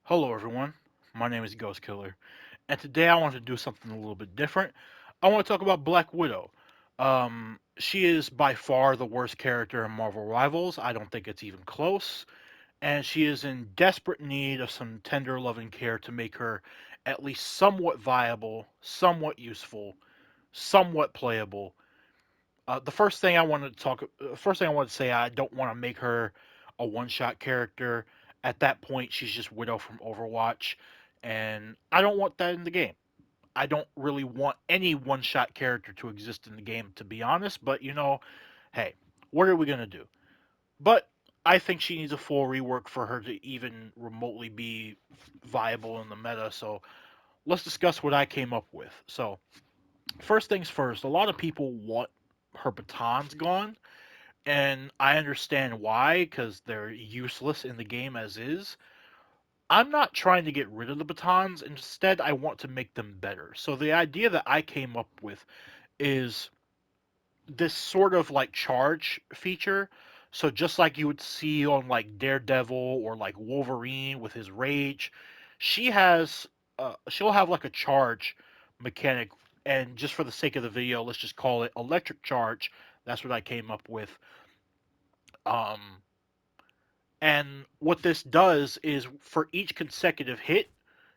Hello, everyone. My name is Ghost Killer, and today I want to do something a little bit different. I want to talk about Black Widow. She is by far the worst character in Marvel Rivals. I don't think it's even close, and she is in desperate need of some tender, loving care to make her at least somewhat viable, somewhat useful, somewhat playable. First thing I want to say, I don't want to make her a one-shot character. At that point, she's just Widow from Overwatch, and I don't want that in the game. I don't really want any one-shot character to exist in the game, to be honest. But hey, what are we gonna do? But I think she needs a full rework for her to even remotely be viable in the meta. So let's discuss what I came up with. So first things first, a lot of people want her batons gone, and I understand why, because they're useless in the game as is. I'm not trying to get rid of the batons. Instead, I want to make them better. So the idea that I came up with is this sort of like charge feature. So just like you would see on like Daredevil or like Wolverine with his rage, she'll have like a charge mechanic. And just for the sake of the video, let's just call it electric charge. That's what I came up with. Um, And what this does is for each consecutive hit,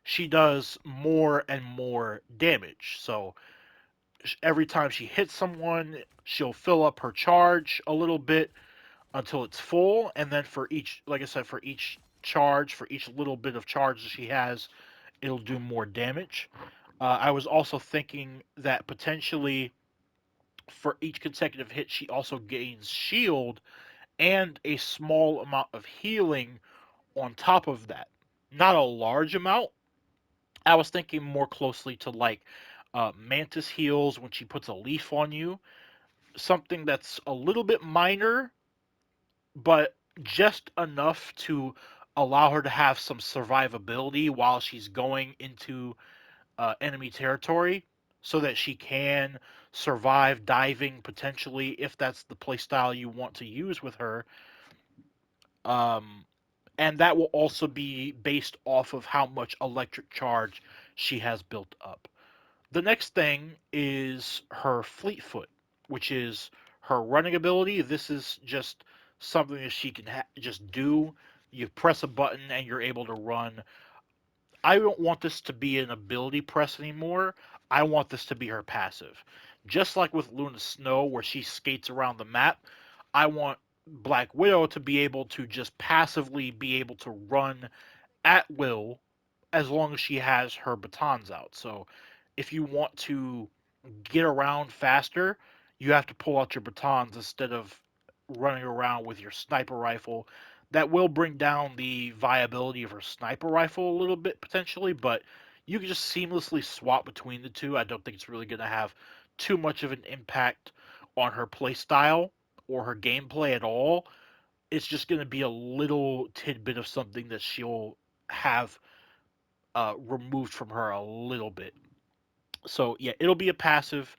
she does more and more damage. So every time she hits someone, she'll fill up her charge a little bit until it's full. And then for each, like I said, for each charge, for each little bit of charge that she has, it'll do more damage. I was also thinking that potentially for each consecutive hit, she also gains shield and a small amount of healing on top of that. Not a large amount. I was thinking more closely to like Mantis heals when she puts a leaf on you. Something that's a little bit minor, but just enough to allow her to have some survivability while she's going into enemy territory so that she can survive diving potentially if that's the playstyle you want to use with her. Um, and that will also be based off of how much electric charge she has built up. The next thing is her fleet foot, which is her running ability. This is just something that she can just do. You press a button and you're able to run. I don't want this to be an ability press anymore. I want this to be her passive. Just like with Luna Snow, where she skates around the map, I want Black Widow to be able to just passively be able to run at will as long as she has her batons out. So if you want to get around faster, you have to pull out your batons instead of running around with your sniper rifle. That will bring down the viability of her sniper rifle a little bit potentially, but you can just seamlessly swap between the two. I don't think it's really going to have too much of an impact on her playstyle or her gameplay at all. It's just going to be a little tidbit of something that she'll have removed from her a little bit. So yeah, it'll be a passive.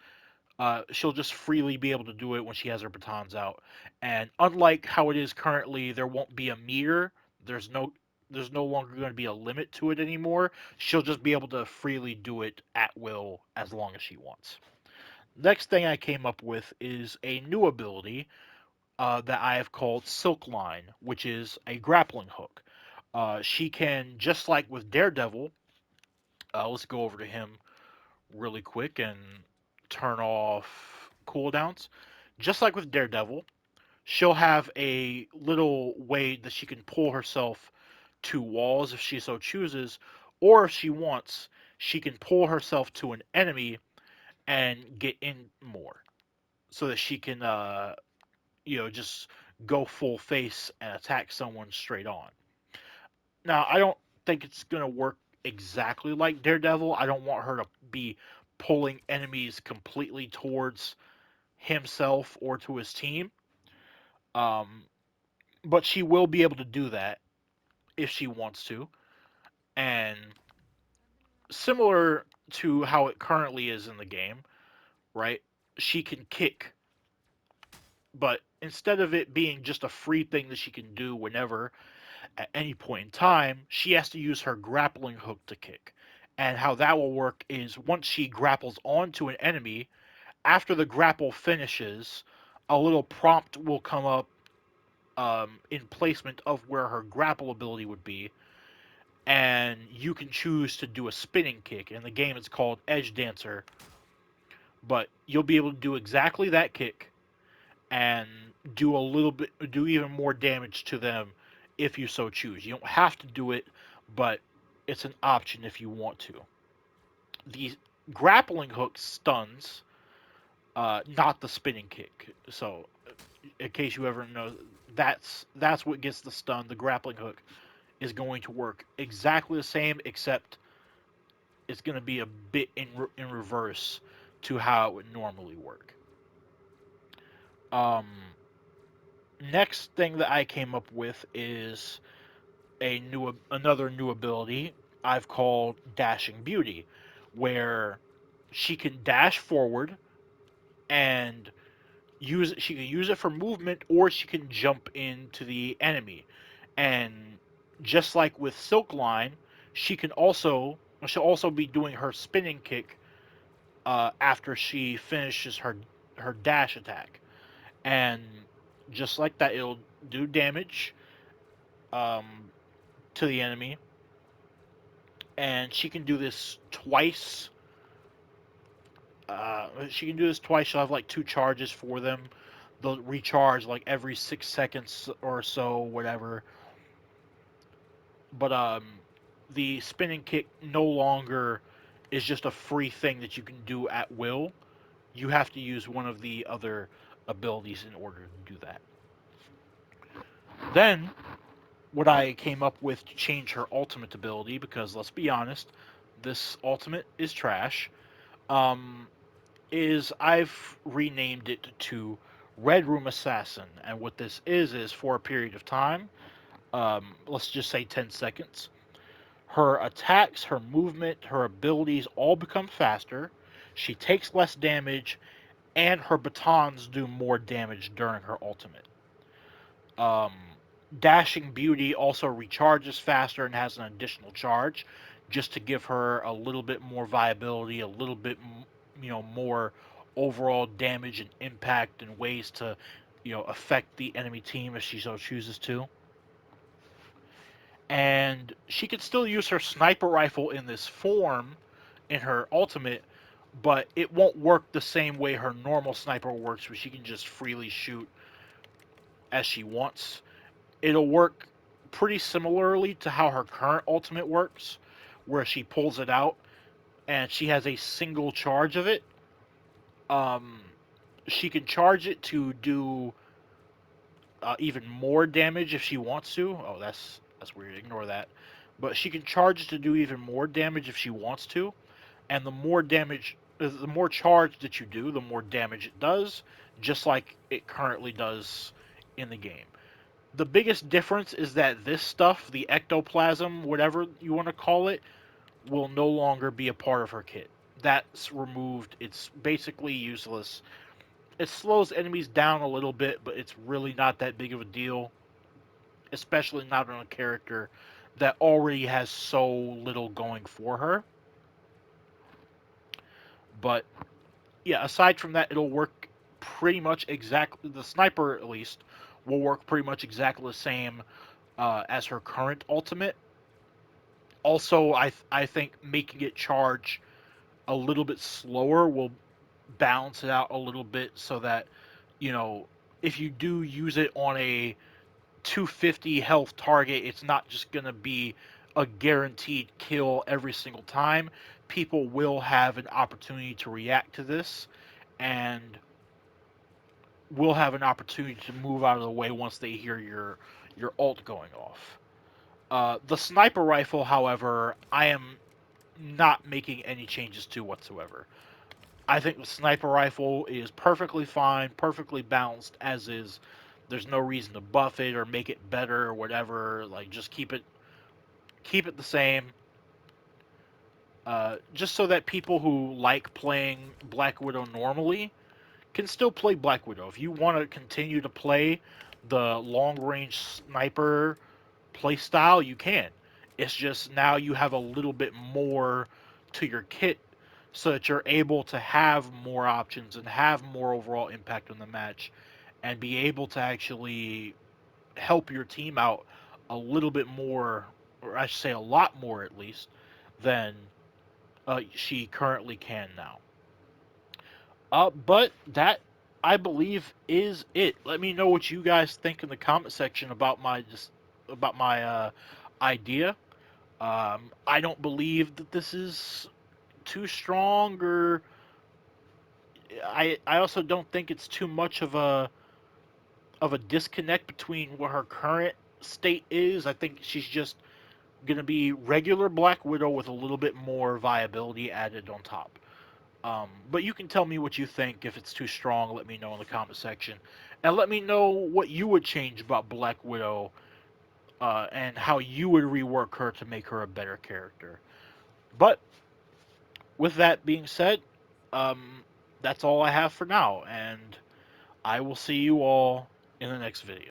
She'll just freely be able to do it when she has her batons out. And unlike how it is currently, there won't be a meter. There's no there's no longer going to be a limit to it anymore. She'll just be able to freely do it at will as long as she wants. Next thing I came up with is a new ability that I have called Silk Line, which is a grappling hook. She can, just like with Daredevil, let's go over to him really quick and turn off cooldowns. Just like with Daredevil, she'll have a little way that she can pull herself to walls if she so chooses, or if she wants, she can pull herself to an enemy and get in more so that she can, just go full face and attack someone straight on. Now, I don't think it's going to work exactly like Daredevil. I don't want her to be pulling enemies completely towards himself or to his team. Um, but she will be able to do that if she wants to. And similar to how it currently is in the game, right? She can kick, but instead of it being just a free thing that she can do whenever, At any point in time, she has to use her grappling hook to kick. And how that will work is once she grapples onto an enemy, after the grapple finishes, a little prompt will come up in placement of where her grapple ability would be, and you can choose to do a spinning kick. In the game, it's called Edge Dancer, but you'll be able to do exactly that kick and do even more damage to them if you so choose. You don't have to do it, but it's an option if you want to. The grappling hook stuns, not the spinning kick. So, in case you ever know, that's what gets the stun. The grappling hook is going to work exactly the same, except it's going to be a bit in reverse to how it would normally work. Um, Next thing that I came up with is another new ability I've called Dashing Beauty, where she can dash forward and she can use it for movement, or she can jump into the enemy. And just like with Silk Line, she'll also be doing her spinning kick after she finishes her dash attack. And just like that, it'll do damage um, to the enemy, and she can do this twice. She can do this twice. She'll have like two charges for them. They'll recharge like every 6 seconds or so, whatever. But the spinning kick no longer is just a free thing that you can do at will. You have to use one of the other abilities in order to do that. Then, what I came up with to change her ultimate ability, because let's be honest, this ultimate is trash, um, is I've renamed it to Red Room Assassin. And what this is for a period of time, let's just say 10 seconds, her attacks, her movement, her abilities all become faster. She takes less damage, and her batons do more damage during her ultimate. Um, Dashing Beauty also recharges faster and has an additional charge, just to give her a little bit more viability, a little bit more overall damage and impact and ways to affect the enemy team if she so chooses to. And she can still use her sniper rifle in this form in her ultimate, but it won't work the same way her normal sniper works, where she can just freely shoot as she wants. It'll work pretty similarly to how her current ultimate works, where she pulls it out and she has a single charge of it. Um, she can charge it to do even more damage if she wants to. Oh, that's weird. Ignore that. But she can charge it to do even more damage if she wants to. And the more charge that you do, the more damage it does, just like it currently does in the game. The biggest difference is that this stuff, the ectoplasm, whatever you want to call it, will no longer be a part of her kit. That's removed. It's basically useless. It slows enemies down a little bit, but it's really not that big of a deal, especially not on a character that already has so little going for her. But yeah, aside from that, it'll work pretty much exactly. The sniper, at least, will work pretty much exactly the same as her current ultimate. Also, I think making it charge a little bit slower will balance it out a little bit, so that you know if you do use it on a 250 health target, it's not just gonna be a guaranteed kill every single time. People will have an opportunity to react to this, and will have an opportunity to move out of the way once they hear your ult going off. The sniper rifle, however, I am not making any changes to whatsoever. I think the sniper rifle is perfectly fine, perfectly balanced as is. There's no reason to buff it or make it better or whatever. Like, just keep it the same. Just so that people who like playing Black Widow normally can still play Black Widow. If you want to continue to play the long range sniper play style, you can. It's just now you have a little bit more to your kit so that you're able to have more options and have more overall impact on the match and be able to actually help your team out a little bit more, or I should say a lot more at least, than she currently can now. But that, I believe, is it. Let me know what you guys think in the comment section about my idea. I don't believe that this is too strong, or I also don't think it's too much of a disconnect between what her current state is. I think she's just gonna be regular Black Widow with a little bit more viability added on top. But you can tell me what you think. If it's too strong, let me know in the comment section, and let me know what you would change about Black Widow, and how you would rework her to make her a better character. But with that being said, um, that's all I have for now, and I will see you all in the next video.